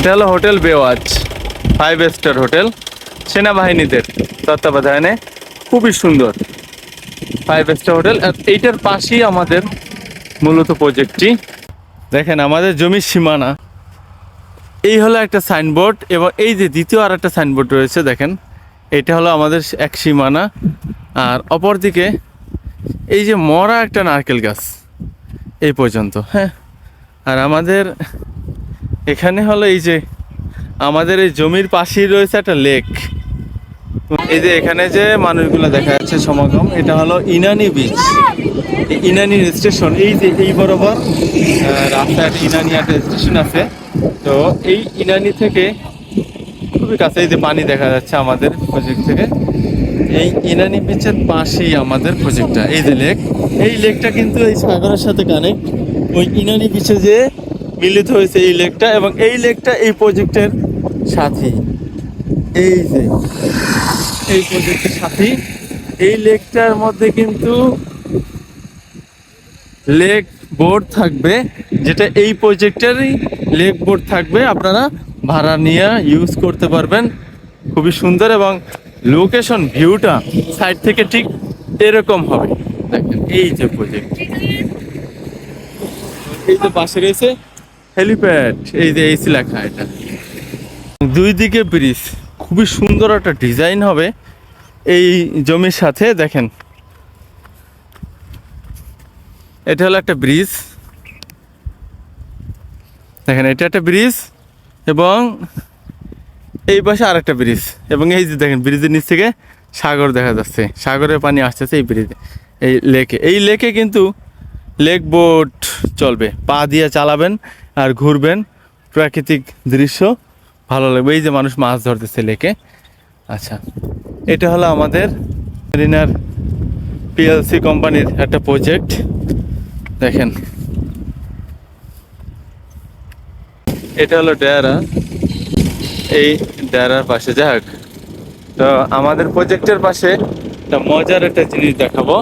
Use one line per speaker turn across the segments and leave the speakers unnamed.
এটা হলো hotel বেওয়াজ, 5 star hotel, সেনাবাহিনীদের তত্ত্বাবধানে, খুবই সুন্দর 5 স্টার হোটেল। আর এইটার পাশেই আমাদের মূলত প্রজেক্টটি। দেখেন আমাদের জমির সীমানা, এই হলো একটা সাইনবোর্ড, এবং এই যে দ্বিতীয় আর একটা সাইনবোর্ড রয়েছে দেখেন, এটা হলো আমাদের এক সীমানা। আর অপরদিকে এই যে মরা একটা নারকেল গাছ এই পর্যন্ত, হ্যাঁ। আর আমাদের এখানে হলো এই যে আমাদের এই জমির পাশেই রয়েছে একটা লেক। এই যে এখানে যে মানুষগুলো দেখা যাচ্ছে সমাগম, এটা হলো ইনানি বিচ, ইনানি স্টেশন। এই যে এই বরাবর রাস্তায় ইনানি একটা স্টেশন আছে। তো এই ইনানি থেকে খুবই কাছে এই যে পানি দেখা যাচ্ছে আমাদের প্রজেক্ট থেকে। এই ইনানি বিচের পাশেই আমাদের প্রজেক্টটা, এই যে লেক, এই লেকটা কিন্তু এই সাগরের সাথে কানেক্ট। ওই ইনানি বিচে যে মিলিত হয়েছে এই লেকটা, এবং এই লেকটা এই প্রজেক্টের সাথী। এই যে এই প্রজেক্টের সাথী, এই লেকটার মধ্যে কিন্তু লেক বোর্ড থাকবে, যেটা এই প্রজেক্টেরই লেক বোর্ড থাকবে, আপনারা ভাড়া নিয়ে ইউজ করতে পারবেন। খুবই সুন্দর, এবং লোকেশন ভিউটা সাইড থেকে ঠিক এরকম হবে। দেখেন এই যে প্রজেক্ট, এই যে পাশে রয়েছে হেলিপ্যাড, এই যে এইসি লেখা, এটা দুই দিকে ব্রিজ, খুবই সুন্দর একটা ডিজাইন হবে এই জমির সাথে। দেখেন এটা হলো একটা ব্রিজ, দেখেন এটা একটা ব্রিজ, এবং এই পাশে আর একটা ব্রিজ, এবং এই যে দেখেন ব্রিজের নিচ থেকে সাগর দেখা যাচ্ছে, সাগরের পানি আসতেছে এই ব্রিজে, এই লেকে। এই লেকে কিন্তু লেক বোট চলবে, পা দিয়ে চালাবেন আর ঘুরবেন, প্রাকৃতিক দৃশ্য ভালো লাগবে। এই যে মানুষ মাছ ধরতেছে লেকে। আচ্ছা, এটা হলো আমাদের মেরিনার পিএলসি কোম্পানির একটা প্রজেক্ট। দেখেন এটা হলো ডেরা, এই ডেরার পাশে যাক। তো আমাদের প্রজেক্টের পাশে একটা মজার একটা জিনিস দেখাবো।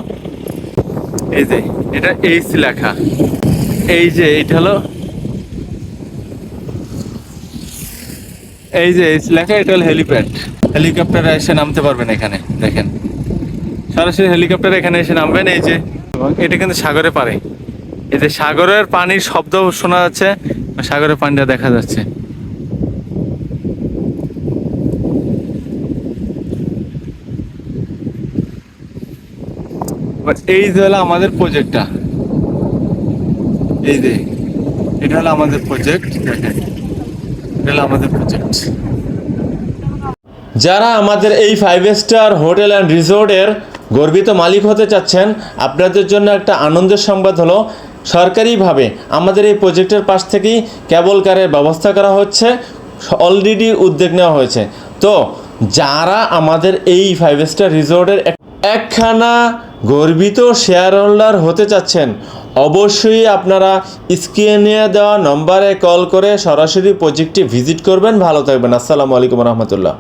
এই যে এটা এইচ লেখা, এই যে এইটা হলো এই যে এইচ লেখা, এটা হলো হেলিপ্যাড। হেলিকপ্টারে এসে নামতে পারবেন এখানে, দেখেন সরাসরি হেলিকপ্টারে এখানে এসে নামবেন। এই যে, এবং এটা কিন্তু সাগরে পারে, এই যে সাগরের পানির শব্দ শোনা যাচ্ছে, সাগরের পানিটা দেখা যাচ্ছে। এই যে হলো আমাদের প্রজেক্টটা, এই যে এটা হলো আমাদের প্রজেক্ট, দেখেন এটা হলো আমাদের প্রজেক্ট।
যারা আমাদের এই 5 স্টার হোটেল অ্যান্ড রিসোর্টের গর্বিত মালিক হতে চাচ্ছেন, আপনাদের জন্য একটা আনন্দের সংবাদ হলো, সরকারিভাবে আমাদের এই প্রজেক্টের পাশ থেকেই কেবল কারের ব্যবস্থা করা হচ্ছে, অলরেডি উদ্যোগ নেওয়া হয়েছে। তো যারা আমাদের এই 5 স্টার রিসোর্টের একখানা গর্বিত শেয়ার হোল্ডার হতে চাচ্ছেন, অবশ্যই আপনারা স্ক্রিনে দেওয়া নম্বরে কল করে সরাসরি প্রজেক্টটি ভিজিট করবেন। ভালো থাকবেন। আসসালামু আলাইকুম রহমতুল্লাহ।